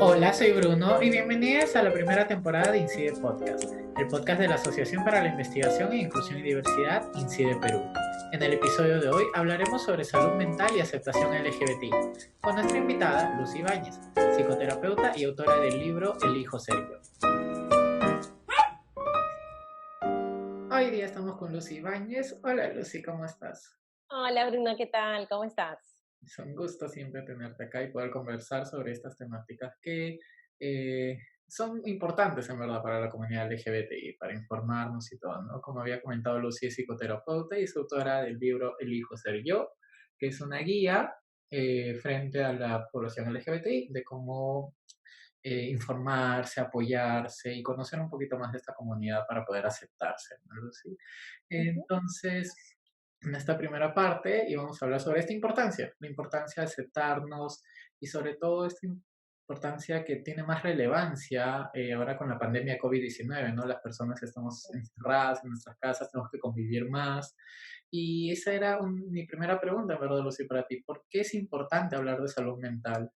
Hola, soy Bruno y bienvenidos a la primera temporada de Incide Podcast, el podcast de la Asociación para la Investigación en Inclusión y Diversidad, Incide Perú. En el episodio de hoy hablaremos sobre salud mental y aceptación LGBTI, con nuestra invitada Lucy Ibáñez, psicoterapeuta y autora del libro Elijo Ser Yo. Hoy día estamos con Lucy Ibáñez. Hola Lucy, ¿cómo estás? Hola Bruno, ¿qué tal? ¿Cómo estás? Es un gusto siempre tenerte acá y poder conversar sobre estas temáticas que son importantes en verdad para la comunidad LGBTI, para informarnos y todo, ¿no? Como había comentado, Lucy es psicoterapeuta y es autora del libro Elijo Ser Yo, que es una guía frente a la población LGBTI de cómo informarse, apoyarse y conocer un poquito más de esta comunidad para poder aceptarse, ¿no, Lucy? Ujú. Entonces, en esta primera parte íbamos a hablar sobre esta importancia, la importancia de aceptarnos y sobre todo esta importancia que tiene más relevancia ahora con la pandemia de COVID-19, ¿no? Las personas estamos encerradas en nuestras casas, tenemos que convivir más. Y esa era mi primera pregunta, en verdad, Lucy, para ti. ¿Por qué es importante hablar de salud mental,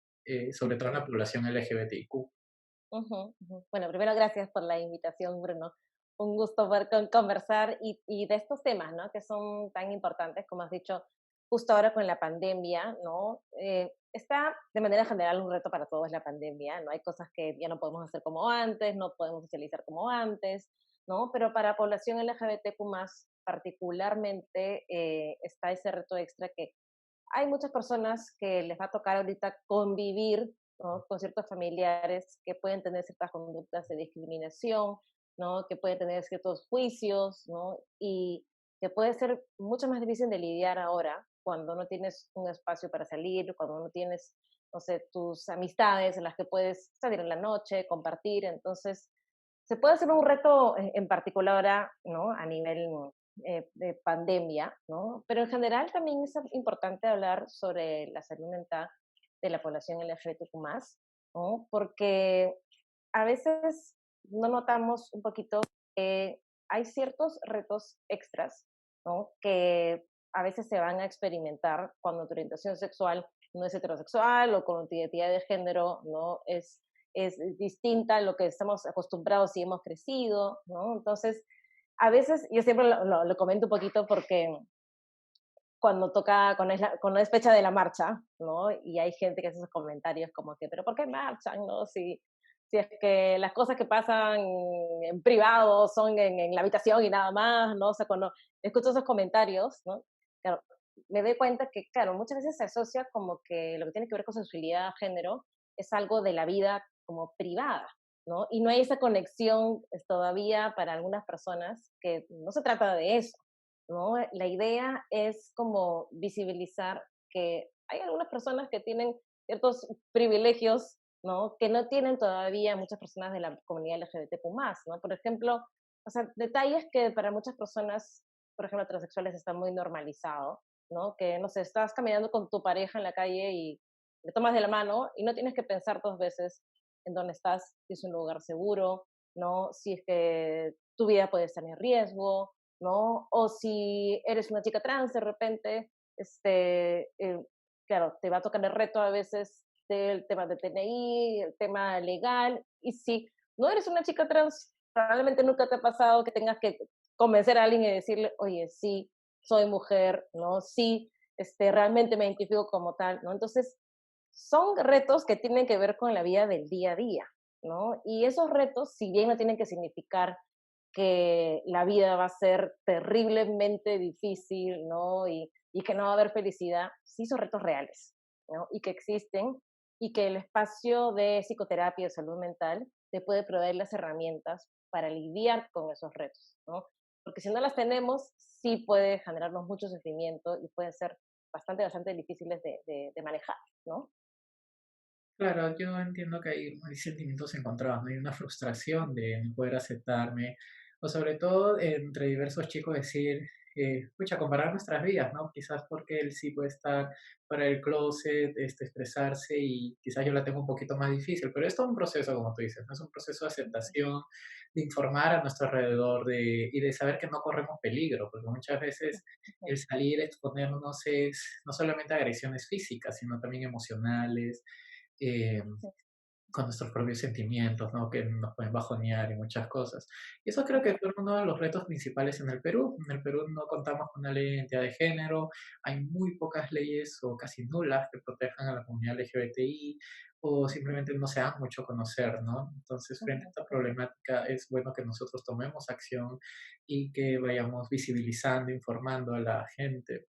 sobre todo en la población LGBTIQ? Ujú, ujú. Bueno, primero gracias por la invitación, Bruno. Un gusto poder conversar y de estos temas, ¿no? Que son tan importantes, como has dicho, justo ahora con la pandemia, ¿no? Está de manera general un reto para todos la pandemia, ¿no? Hay cosas que ya no podemos hacer como antes, no podemos socializar como antes, ¿no? Pero para población LGBTQ más particularmente está ese reto extra que hay muchas personas que les va a tocar ahorita convivir, ¿no? Con ciertos familiares que pueden tener ciertas conductas de discriminación, ¿no? Que pueden tener ciertos juicios, ¿no? Y que puede ser mucho más difícil de lidiar ahora cuando no tienes un espacio para salir, cuando no tienes, no sé, tus amistades en las que puedes salir en la noche, compartir. Entonces, se puede hacer un reto en particular ahora, ¿no? A nivel de pandemia, ¿no? Pero en general también es importante hablar sobre la salud mental de la población LGBTQ+, ¿no? Porque a veces no notamos un poquito que hay ciertos retos extras, ¿no? Que a veces se van a experimentar cuando tu orientación sexual no es heterosexual o con tu identidad de género no es distinta a lo que estamos acostumbrados y hemos crecido, ¿no? Entonces, a veces, yo siempre lo comento un poquito porque cuando toca, cuando es fecha de la marcha, ¿no? Y hay gente que hace esos comentarios como que, pero ¿por qué marchan, no? Si es que las cosas que pasan en privado son en la habitación y nada más, ¿no? O sea, cuando escucho esos comentarios, ¿no? Claro, me doy cuenta que, claro, muchas veces se asocia como que lo que tiene que ver con sexualidad, género, es algo de la vida como privada, ¿no? Y no hay esa conexión todavía para algunas personas que no se trata de eso, ¿no? La idea es como visibilizar que hay algunas personas que tienen ciertos privilegios, ¿no? Que no tienen todavía muchas personas de la comunidad LGBTQ+, ¿no? Por ejemplo, o sea, detalles que para muchas personas, por ejemplo, transexuales está muy normalizado, ¿no? Que, no sé, estás caminando con tu pareja en la calle y le tomas de la mano y no tienes que pensar dos veces en dónde estás, si es un lugar seguro, ¿no? Si es que tu vida puede estar en riesgo, ¿no? O si eres una chica trans de repente, claro, te va a tocar el reto a veces del tema de TNI, el tema legal, y si no eres una chica trans, probablemente nunca te ha pasado que tengas que convencer a alguien y decirle, oye, sí, soy mujer, ¿no? Sí, realmente me identifico como tal, ¿no? Entonces, son retos que tienen que ver con la vida del día a día, ¿no? Y esos retos, si bien no tienen que significar que la vida va a ser terriblemente difícil, ¿no? Y que no va a haber felicidad, sí son retos reales, ¿no? Y que existen y que el espacio de psicoterapia y de salud mental te puede proveer las herramientas para lidiar con esos retos, ¿no? Porque si no las tenemos, sí puede generarnos mucho sufrimiento y pueden ser bastante difíciles de manejar, ¿no? Claro, yo entiendo que hay sentimientos encontrados, ¿no? Hay una frustración de no poder aceptarme, o sobre todo entre diversos chicos decir, pucha, comparar nuestras vidas, ¿no? Quizás porque él sí puede estar para el closet, expresarse y quizás yo la tengo un poquito más difícil, pero es todo un proceso, como tú dices, ¿no? Es un proceso de aceptación, de informar a nuestro alrededor y de saber que no corremos peligro, porque muchas veces el salir, exponernos es no solamente agresiones físicas, sino también emocionales, eh, con nuestros propios sentimientos, ¿no? Que nos pueden bajonear y muchas cosas. Y eso creo que fue uno de los retos principales en el Perú. En el Perú no contamos con una ley de identidad de género, hay muy pocas leyes o casi nulas que protejan a la comunidad LGBTI o simplemente no se dan mucho a conocer, ¿no? Entonces, frente a Ujú, esta ujú, problemática es bueno que nosotros tomemos acción y que vayamos visibilizando, informando a la gente.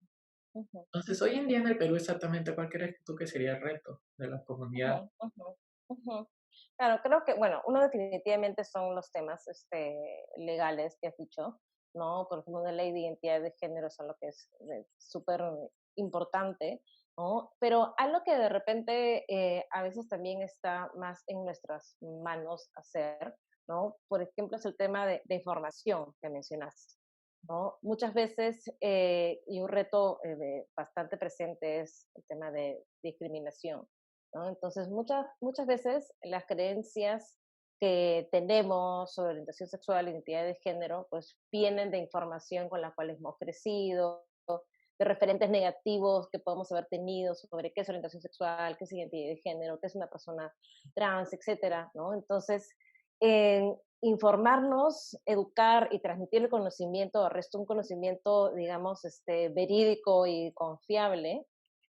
ujú, Entonces, hoy ujú, en día en el Perú exactamente, ¿cuál crees tú que sería el reto de la comunidad? ujú, ujú, ujú. Claro, creo que, bueno, uno definitivamente son los temas legales que has dicho, ¿no? Por ejemplo, una ley de identidad de género es algo que es súper importante, ¿no? Pero algo que de repente a veces también está más en nuestras manos hacer, ¿no? Por ejemplo, es el tema de información que mencionaste, ¿no? Muchas veces, y un reto bastante presente es el tema de discriminación, ¿no? Entonces, muchas veces las creencias que tenemos sobre orientación sexual, identidad de género, pues vienen de información con la cual hemos crecido, de referentes negativos que podemos haber tenido sobre qué es orientación sexual, qué es identidad de género, qué es una persona trans, etcétera, ¿no? Entonces, informarnos, educar y transmitir el conocimiento, al resto un conocimiento, digamos, verídico y confiable,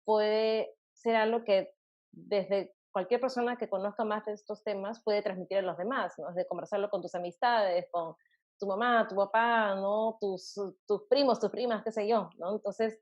puede ser algo que desde cualquier persona que conozca más de estos temas puede transmitir a los demás, ¿no? De conversarlo con tus amistades, con tu mamá, tu papá, ¿no? Tus primos, tus primas, qué sé yo, ¿no? Entonces,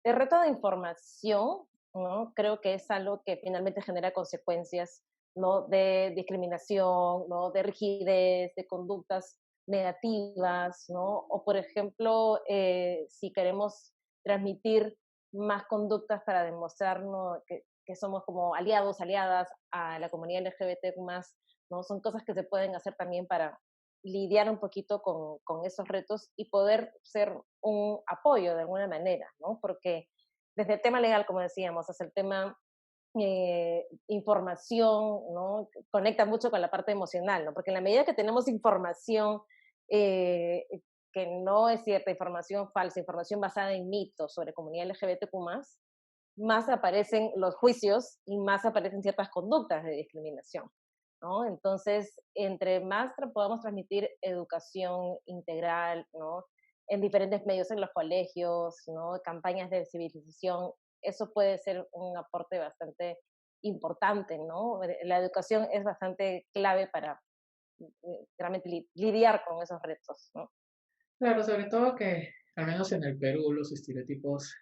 el reto de información, ¿no? Creo que es algo que finalmente genera consecuencias, ¿no? De discriminación, ¿no? De rigidez, de conductas negativas, ¿no? O, por ejemplo, si queremos transmitir más conductas para demostrarnos que somos como aliados, aliadas a la comunidad LGBT más, ¿no? Son cosas que se pueden hacer también para lidiar un poquito con esos retos y poder ser un apoyo de alguna manera, ¿no? Porque desde el tema legal, como decíamos, hasta el tema información, ¿no? Conecta mucho con la parte emocional, ¿no? Porque en la medida que tenemos información eh, que no es cierta, información falsa, información basada en mitos sobre comunidad LGBTQ+, más aparecen los juicios y más aparecen ciertas conductas de discriminación, ¿no? Entonces, entre más podamos transmitir educación integral, ¿no? En diferentes medios, en los colegios, ¿no? Campañas de civilización, eso puede ser un aporte bastante importante, ¿no? La educación es bastante clave para realmente lidiar con esos retos, ¿no? Claro, sobre todo que, al menos en el Perú, los estereotipos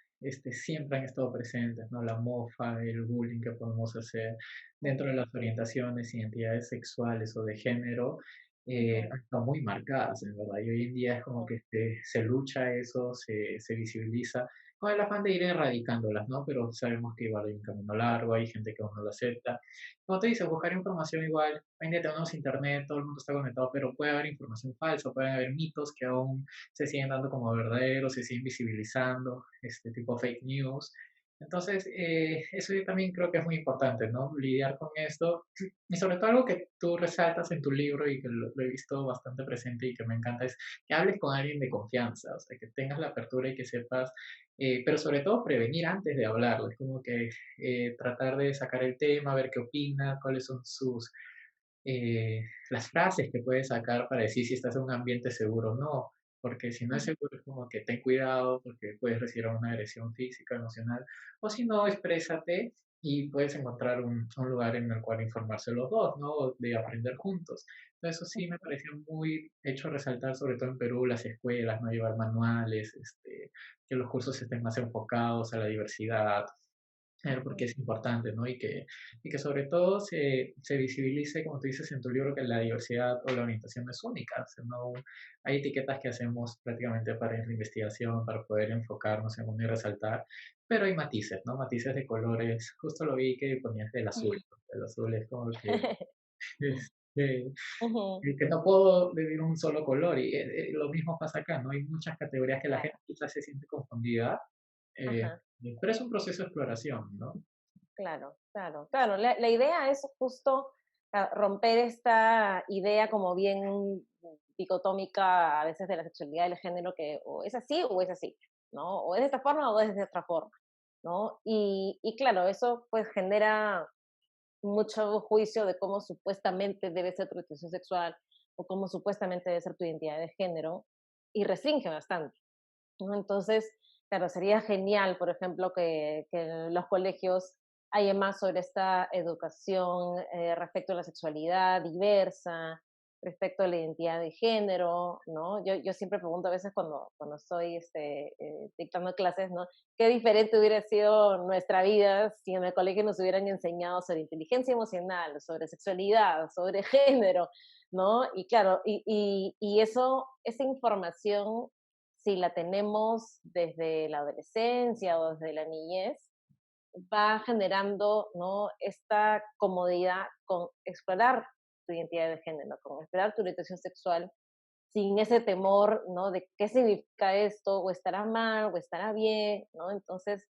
siempre han estado presentes, ¿no? La mofa, el bullying que podemos hacer dentro de Ujú, las orientaciones, identidades sexuales o de género, ujú, han estado muy marcadas, en verdad. Y hoy en día es como ujú, que se lucha eso, se visibiliza, con el afán de ir erradicándolas, ¿no? Pero sabemos que igual hay un camino largo, hay gente que aún no lo acepta. Como te dices, buscar información igual, hoy en día tenemos internet, todo el mundo está conectado, pero puede haber información falsa, pueden haber mitos que aún se siguen dando como verdaderos, se siguen visibilizando, este tipo fake news. Entonces, eso yo también creo que es muy importante, ¿no? Lidiar con esto. Y sobre todo algo que tú resaltas en tu libro y que lo he visto bastante presente y que me encanta es que hables con alguien de confianza, o sea, que tengas la apertura y que sepas, pero sobre todo prevenir antes de hablarlo. Es como que tratar de sacar el tema, ver qué opina, cuáles son eh, las frases que puedes sacar para decir si estás en un ambiente seguro o no, porque si no es ujú, seguro es como que ten cuidado porque puedes recibir una agresión física, emocional, o si no, exprésate y puedes encontrar un lugar en el cual informarse los dos, ¿no? De aprender juntos. Entonces, eso sí me ujú, pareció muy hecho resaltar, sobre todo en Perú, las escuelas, no llevar manuales, que los cursos estén más enfocados a la diversidad, porque ujú, es importante, ¿no? Y que sobre todo se visibilice, como tú dices en tu libro, que la diversidad o la orientación no es única. O sea, no, hay etiquetas que hacemos prácticamente para la investigación, para poder enfocarnos en uno y resaltar, pero hay matices, ¿no? Matices de colores. Justo lo vi que ponías del azul, ¿no? El azul es como que, este, ujú, que no puedo vivir un solo color y lo mismo pasa acá, ¿no? Hay muchas categorías que la gente claro, quizás se siente confundida, eh, ajá. pero es un proceso de exploración, ¿no? Claro, claro, claro. La idea es justo romper esta idea como bien dicotómica a veces de la sexualidad y el género, que o es así, ¿no? O es de esta forma o es de otra forma, ¿no? Y claro, eso pues genera mucho juicio de cómo supuestamente debe ser tu orientación sexual o cómo supuestamente debe ser tu identidad de género y restringe bastante, ¿no? Entonces, claro, sería genial, por ejemplo, que en los colegios haya más sobre esta educación respecto a la sexualidad diversa, respecto a la identidad de género, ¿no? Yo siempre pregunto a veces cuando estoy dictando clases, ¿no? Qué diferente hubiera sido nuestra vida si en el colegio nos hubieran enseñado sobre inteligencia emocional, sobre sexualidad, sobre género, ¿no? Y claro, y eso, esa información, si la tenemos desde la adolescencia o desde la niñez, va generando, ¿no? Esta comodidad con explorar tu identidad de género, con explorar tu orientación sexual, sin ese temor, ¿no? De qué significa esto, o estará mal, o estará bien, ¿no? Entonces,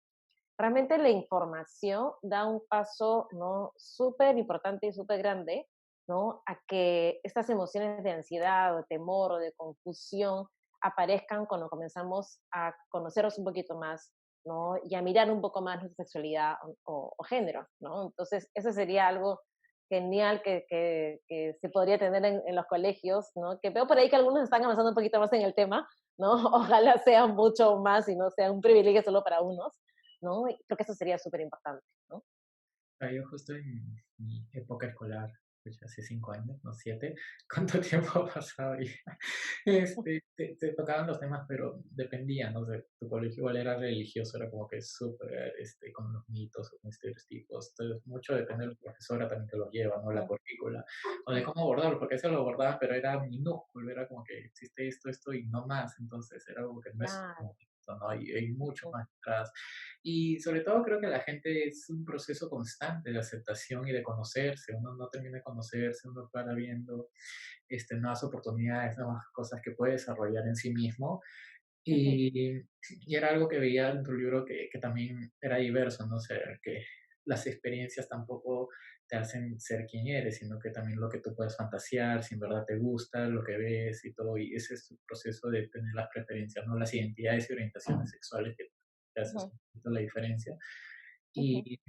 realmente la información da un paso, ¿no? Súper importante y súper grande, ¿no? A que estas emociones de ansiedad, o de temor, o de confusión aparezcan cuando comenzamos a conocernos un poquito más, ¿no? Y a mirar un poco más nuestra sexualidad o género, ¿no? Entonces, eso sería algo genial que se podría tener en los colegios, ¿no? Que veo por ahí que algunos están avanzando un poquito más en el tema, ¿no? Ojalá sea mucho más y no sea un privilegio solo para unos, ¿no? Creo que eso sería súper importante, ¿no? Yo justo en mi época escolar, pues hace 5 años, no 7, ¿cuánto tiempo ha pasado ya? Te tocaban los temas, pero dependía, ¿no? De tu colegio igual era religioso, era como que súper, con los mitos o con estereotipos. Entonces, mucho depende de la profesora también que los lleva, ¿no? La Mm, currícula, o de cómo abordarlo, porque eso lo abordaban, pero era minúsculo, era como que existe esto, esto y no más. Entonces, era como que no es claro. como esto, ¿no? Hay mucho Mm, más detrás. Y sobre todo creo que la gente es un proceso constante de aceptación y de conocerse. Uno no termina de conocerse, uno va viendo nuevas oportunidades, nuevas cosas que puede desarrollar en sí mismo. ujú, Y, y era algo que veía en tu libro que también era diverso, ¿no? O sea, que las experiencias tampoco te hacen ser quien eres, sino que también lo que tú puedes fantasear, si en verdad te gusta, lo que ves y todo. Y ese es tu proceso de tener las preferencias, ¿no? Las identidades y orientaciones sexuales que te haces ujú, un poquito la diferencia. ujú, Y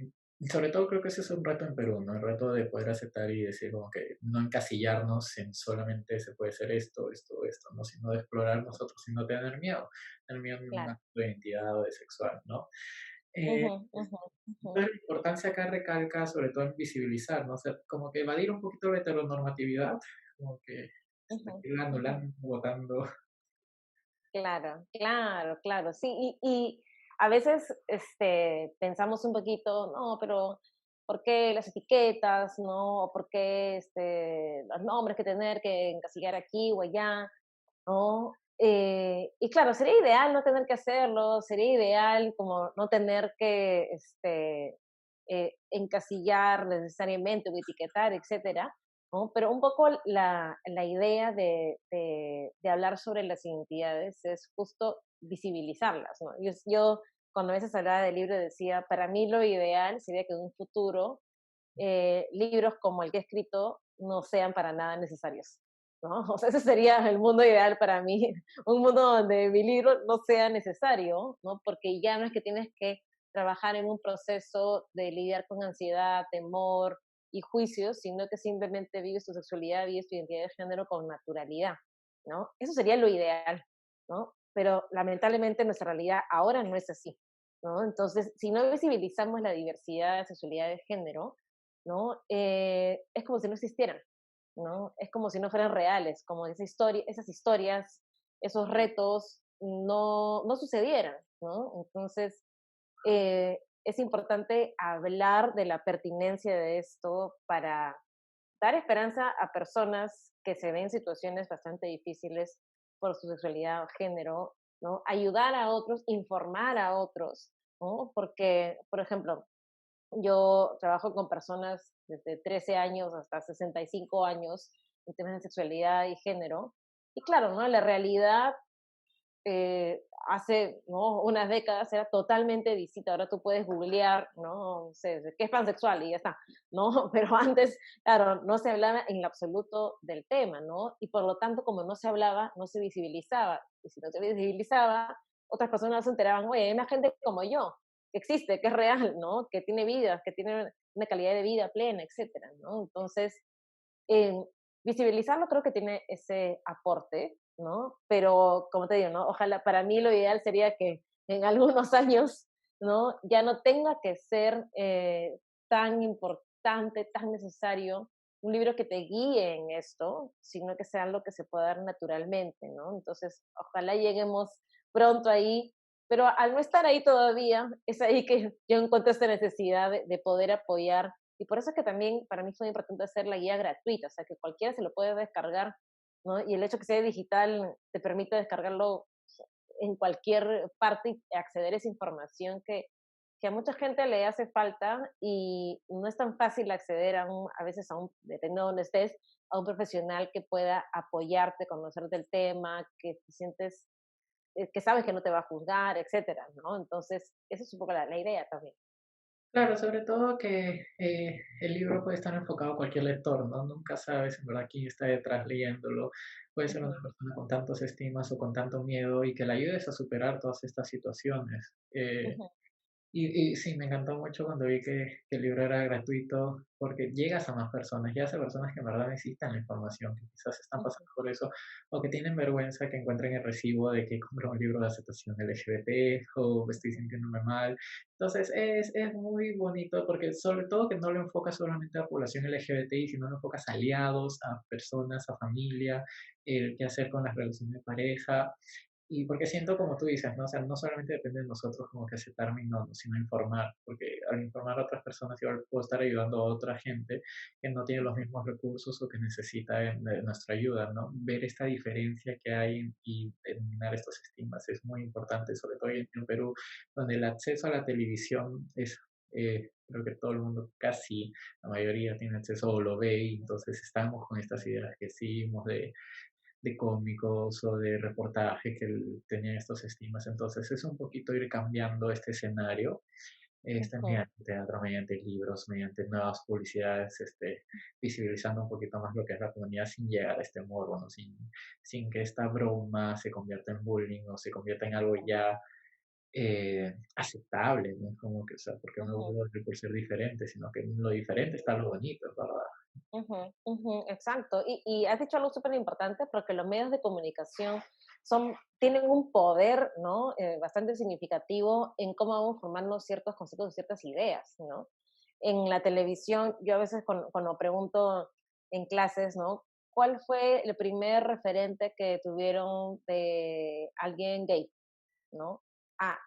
sobre todo creo que ese es un reto en Perú, ¿no? El reto de poder aceptar y decir como que no encasillarnos en solamente se puede ser esto, esto, esto, ¿no? Sino de explorar nosotros sin no tener miedo en claro. una identidad o de sexual, ¿no? Ujú, Eh, ujú, ujú, la importancia acá recalca sobre todo en visibilizar, ¿no? O sea, como que evadir un poquito la heteronormatividad, como que ujú, ir ujú. anulando, votando. Claro, claro, claro. Sí, y a veces pensamos un poquito, no, pero ¿por qué las etiquetas, no? ¿O por qué los nombres que tener que encasillar aquí o allá, no? Y claro, sería ideal no tener que hacerlo, sería ideal como no tener que encasillar necesariamente o etiquetar, etcétera, ¿no? Pero un poco la idea de hablar sobre las identidades es justo visibilizarlas, ¿no? Yo cuando a veces hablaba del libro decía, para mí lo ideal sería que en un futuro libros como el que he escrito no sean para nada necesarios, ¿no? O sea, ese sería el mundo ideal para mí, un mundo donde mi libro no sea necesario, ¿no? Porque ya no es que tienes que trabajar en un proceso de lidiar con ansiedad, temor y juicios, sino que simplemente vives tu sexualidad, vives tu identidad de género con naturalidad, ¿no? Eso sería lo ideal, ¿no? Pero lamentablemente nuestra realidad ahora no es así, ¿no? Entonces, si no visibilizamos la diversidad de sexualidad de género, ¿no? Es como si no existieran, ¿no? Es como si no fueran reales, como esas historias, esos retos no sucedieran, ¿no? Entonces, es importante hablar de la pertinencia de esto para dar esperanza a personas que se ven en situaciones bastante difíciles por su sexualidad o género, ¿no? Ayudar a otros, informar a otros, ¿no? Porque, por ejemplo, yo trabajo con personas desde 13 años hasta 65 años en temas de sexualidad y género. Y claro, ¿no? La realidad hace, ¿no?, unas décadas era totalmente distinta. Ahora tú puedes googlear, ¿no? No sé, qué es pansexual y ya está, ¿no? Pero antes, claro, no se hablaba en lo absoluto del tema, ¿no? Y por lo tanto, como no se hablaba, no se visibilizaba. Y si no se visibilizaba, otras personas se enteraban, oye, hay más gente como yo que existe, que es real, ¿no? Que tiene vida, que tiene una calidad de vida plena, etcétera, ¿no? Entonces, eh, visibilizarlo creo que tiene ese aporte, ¿no? Pero, como te digo, ¿no? Ojalá, para mí lo ideal sería que en algunos años, ¿no? Ya no tenga que ser tan importante, tan necesario un libro que te guíe en esto, sino que sea algo que se pueda dar naturalmente, ¿no? Entonces, ojalá lleguemos pronto ahí, pero al no estar ahí todavía, es ahí que yo encuentro esta necesidad de poder apoyar y por eso es que también para mí fue importante hacer la guía gratuita, o sea, que cualquiera se lo puede descargar, ¿no? Y el hecho que sea digital te permite descargarlo en cualquier parte y acceder a esa información que a mucha gente le hace falta y no es tan fácil acceder a veces dependiendo de donde estés, a un profesional que pueda apoyarte, conocerte el tema, que te sientes, que sabes que no te va a juzgar, etcétera, ¿no? Entonces, esa es un poco la idea también. Claro, sobre todo que el libro puede estar enfocado a cualquier lector, ¿no? Nunca sabes en verdad quién está detrás leyéndolo. Puede ser una Ujú, persona con tantos estigmas o con tanto miedo y que le ayudes a superar todas estas situaciones. ujú, Y sí, me encantó mucho cuando vi que el libro era gratuito, porque llegas a más personas, llegas a personas que en verdad necesitan la información, que quizás están pasando ujú, por eso, o que tienen vergüenza que encuentren el recibo de que compré un libro de aceptación LGBT, o estoy sintiéndome mal. Entonces es muy bonito, porque sobre todo que no lo enfocas solamente a la población LGBTI, sino lo enfocas a aliados, a personas, a familia, el qué hacer con las relaciones de pareja. Y porque siento, como tú dices, ¿no? O sea, no solamente depende de nosotros como que aceptar mi no, sino informar, porque al informar a otras personas yo puedo estar ayudando a otra gente que no tiene los mismos recursos o que necesita de nuestra ayuda, ¿no? Ver esta diferencia que hay y eliminar estos estigmas es muy importante, sobre todo en Perú, donde el acceso a la televisión es, creo que todo el mundo, casi la mayoría tiene acceso o lo ve, y entonces estamos con estas ideas que seguimos de cómicos o de reportajes que tenían estos estigmas. Entonces es un poquito ir cambiando este escenario, ujú, mediante teatro, mediante libros, mediante nuevas publicidades, visibilizando un poquito más lo que es la comunidad sin llegar a este morbo, ¿no? Sin que esta broma se convierta en bullying o se convierta en algo ya aceptable, no es como que, o sea, porque me ujú. vuelvo por ser diferente, sino que en lo diferente está lo bonito, ¿verdad? Ujú, ujú, exacto. Y has dicho algo súper importante porque los medios de comunicación tienen un poder, ¿no? Bastante significativo en cómo vamos formando ciertos conceptos y ciertas ideas, ¿no? En la televisión, yo a veces cuando pregunto en clases, ¿no? ¿Cuál fue el primer referente que tuvieron de alguien gay? ¿No?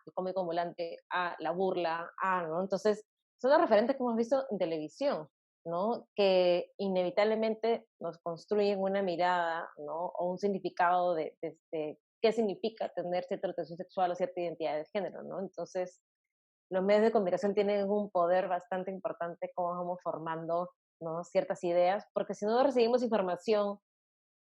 El cómico ambulante, la burla, ¿no? Entonces, son los referentes que hemos visto en televisión, ¿no? Que inevitablemente nos construyen una mirada, ¿no? O un significado de qué significa tener cierta orientación sexual o cierta identidad de género, ¿no? Entonces, los medios de comunicación tienen un poder bastante importante cómo vamos formando, ¿no? Ciertas ideas, porque si no recibimos información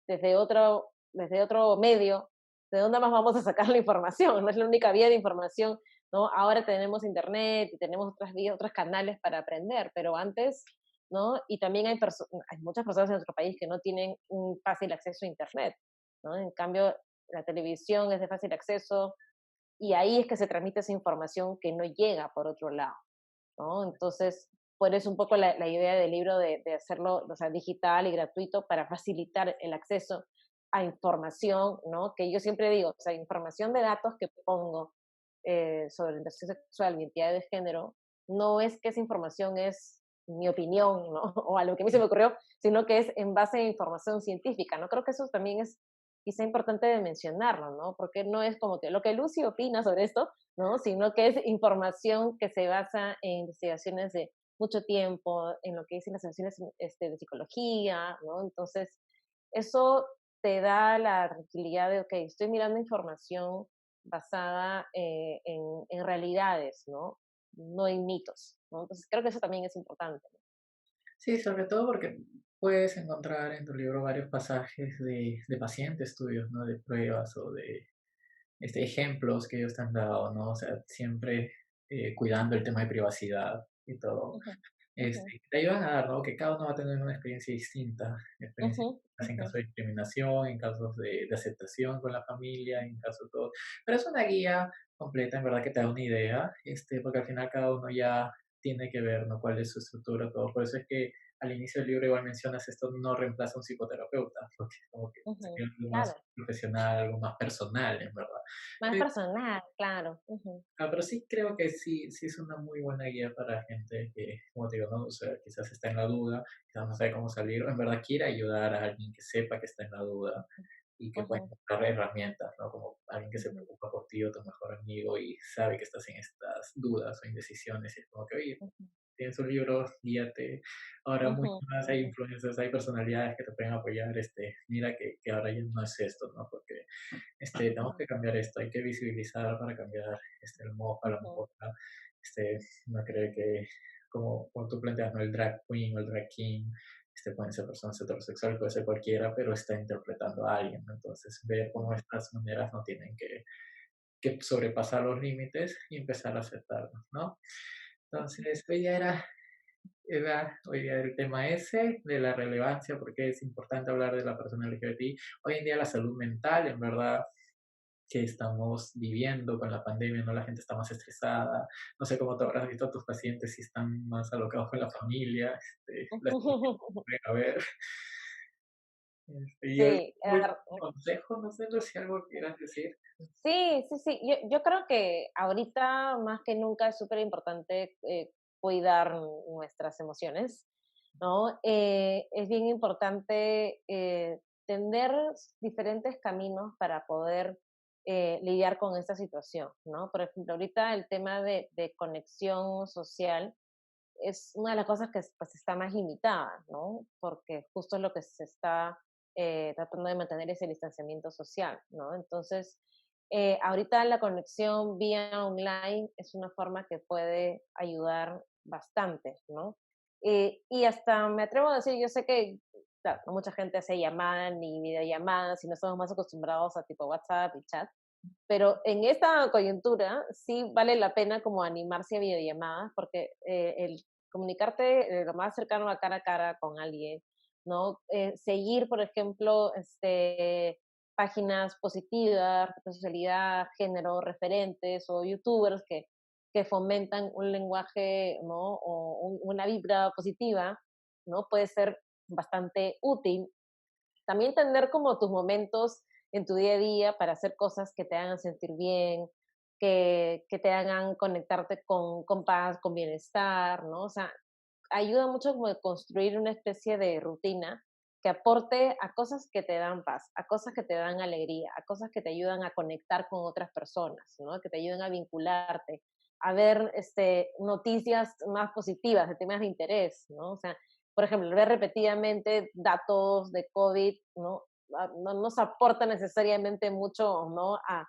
desde otro medio, ¿de dónde más vamos a sacar la información? No es la única vía de información, ¿no? Ahora tenemos internet y tenemos otras vías, otros canales para aprender, pero antes, ¿no? Y también hay muchas personas en nuestro país que no tienen un fácil acceso a internet, ¿no? En cambio, la televisión es de fácil acceso y ahí es que se transmite esa información que no llega por otro lado, ¿no? Entonces, por eso un poco la idea del libro de hacerlo, o sea, digital y gratuito para facilitar el acceso a información, ¿no? Que yo siempre digo, o sea, información de datos que pongo sobre orientación sexual y identidad de género, no es que esa información es mi opinión, ¿no? O a lo que a mí se me ocurrió, sino que es en base a información científica, ¿no? Creo que eso también es quizá importante de mencionarlo, ¿no? Porque no es como que lo que Lucy opina sobre esto, ¿no? Sino que es información que se basa en investigaciones de mucho tiempo, en lo que dicen las sesiones de psicología, ¿no? Entonces, eso te da la tranquilidad de, ok, estoy mirando información basada en realidades, ¿no? No en mitos, ¿no? Entonces, creo que eso también es importante. Sí, sobre todo porque puedes encontrar en tu libro varios pasajes de pacientes tuyos, ¿no? De pruebas o de ejemplos que ellos te han dado, ¿no? O sea, siempre cuidando el tema de privacidad y todo. ¿No? Ujú, te ayudan a dar, ¿no? Que cada uno va a tener una experiencia distinta, experiencias ujú, en ujú, caso de discriminación, en casos de aceptación con la familia, en caso de todo. Pero es una guía completa, en verdad, que te da una idea, porque al final cada uno ya tiene que ver, ¿no? Cuál es su estructura, todo. Por eso es que al inicio del libro igual mencionas esto no reemplaza a un psicoterapeuta, porque es como que ujú. sería algo más Claro, profesional, algo más personal, en verdad. más personal, claro. Ujú, Pero sí creo que sí es una muy buena guía para gente que, como te digo, ¿no? O sea, quizás está en la duda, quizás no sabe cómo salir, o en verdad quiere ayudar a alguien que sepa que está en la duda y que pueda ujú, encontrar herramientas, ¿no? Como alguien que se ujú, preocupa por ti o tu mejor amigo y sabe que estás en estas dudas o indecisiones y es como que, oye, ujú, tienes un libro, guíate. Ahora mucho ujú, más hay ujú, influencers, hay personalidades que te pueden apoyar, mira que ahora ya no es esto, ¿no? Porque tenemos ujú, que cambiar esto, hay que visibilizar para cambiar el modo a la ujú, moda, no cree que, como tú planteas, ¿no? El drag queen o el drag king, pueden ser personas heterosexuales, puede ser cualquiera, pero está interpretando a alguien, ¿no? Entonces, ver cómo ujú, estas maneras no tienen que sobrepasar los límites y empezar a aceptarlos, ¿no? ujú, Entonces, hoy día el tema ese de la relevancia, porque es importante hablar de la persona LGBT. Hoy en día la salud mental, en verdad, que estamos viviendo con la pandemia, ¿no? La gente está más estresada, no sé cómo te habrás visto a tus pacientes si están más alocados con la familia, las que ujú. pueden haber. Y algún Sí, consejo, no sé si algo quieras decir. sí, sí, sí. Yo creo que ahorita más que nunca es súper importante cuidar nuestras emociones, ¿no? Es bien importante tener diferentes caminos para poder lidiar con esta situación, ¿no? Por ejemplo, ahorita el tema de conexión social es una de las cosas que pues, está más limitada, ¿no? Porque justo lo que se está tratando de mantener es el distanciamiento social, ¿no? Entonces, ahorita la conexión vía online es una forma que puede ayudar bastante, ¿no? Y hasta me atrevo a decir, yo sé que claro, no mucha gente hace llamadas ni videollamadas y no estamos más acostumbrados a tipo WhatsApp y chat, pero en esta coyuntura sí vale la pena como animarse a videollamadas porque el comunicarte lo más cercano a cara con alguien, ¿no? Seguir, por ejemplo, páginas positivas, de socialidad, género, referentes o youtubers que fomentan un lenguaje, ¿no? O una vibra positiva, ¿no? Puede ser bastante útil. También tener como tus momentos en tu día a día para hacer cosas que te hagan sentir bien, que te hagan conectarte con paz, con bienestar, ¿no? O sea, ayuda mucho como de construir una especie de rutina que aporte a cosas que te dan paz, a cosas que te dan alegría, a cosas que te ayudan a conectar con otras personas, ¿no? Que te ayuden a vincularte, a ver noticias más positivas, de temas de interés, ¿no? O sea, por ejemplo, ver repetidamente datos de COVID, ¿no? No nos aporta necesariamente mucho, ¿no? A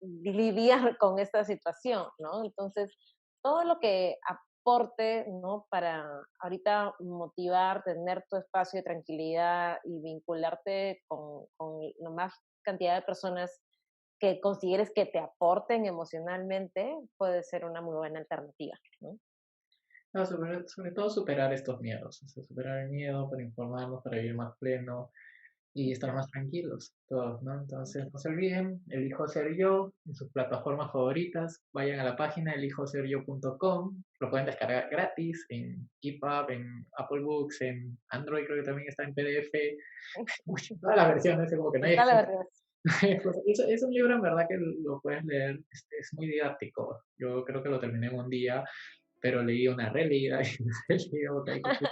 lidiar con esta situación, ¿no? Entonces, todo lo que aporte, ¿no? Para ahorita motivar, tener tu espacio de tranquilidad y vincularte con la más cantidad de personas que consideres que te aporten emocionalmente, puede ser una muy buena alternativa, ¿no? No, sobre todo superar estos miedos, superar el miedo para informarnos, para vivir más pleno, y estar Ujú, más tranquilos todos, ¿no? Entonces, no se olviden, elijo ser yo en sus plataformas favoritas, vayan a la página elijoseryo.com, lo pueden descargar gratis en EPUB, en Apple Books, en Android creo que también está en PDF, todas las versiones, es como que no hay está la excusa. verdad. Es un libro en verdad que lo puedes leer, es muy didáctico, yo creo que lo terminé en un día, pero leí una releída y leí que hay cosas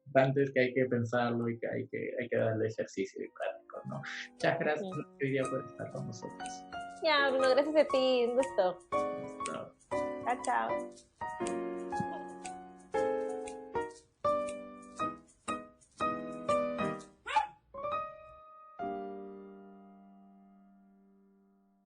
importantes que hay que pensarlo y que hay que darle ejercicio y práctico, ¿no? Muchas gracias Ujú. hoy día por estar con nosotros. Ya, Bruno, gracias a ti, un gusto. Hasta Chao, chao.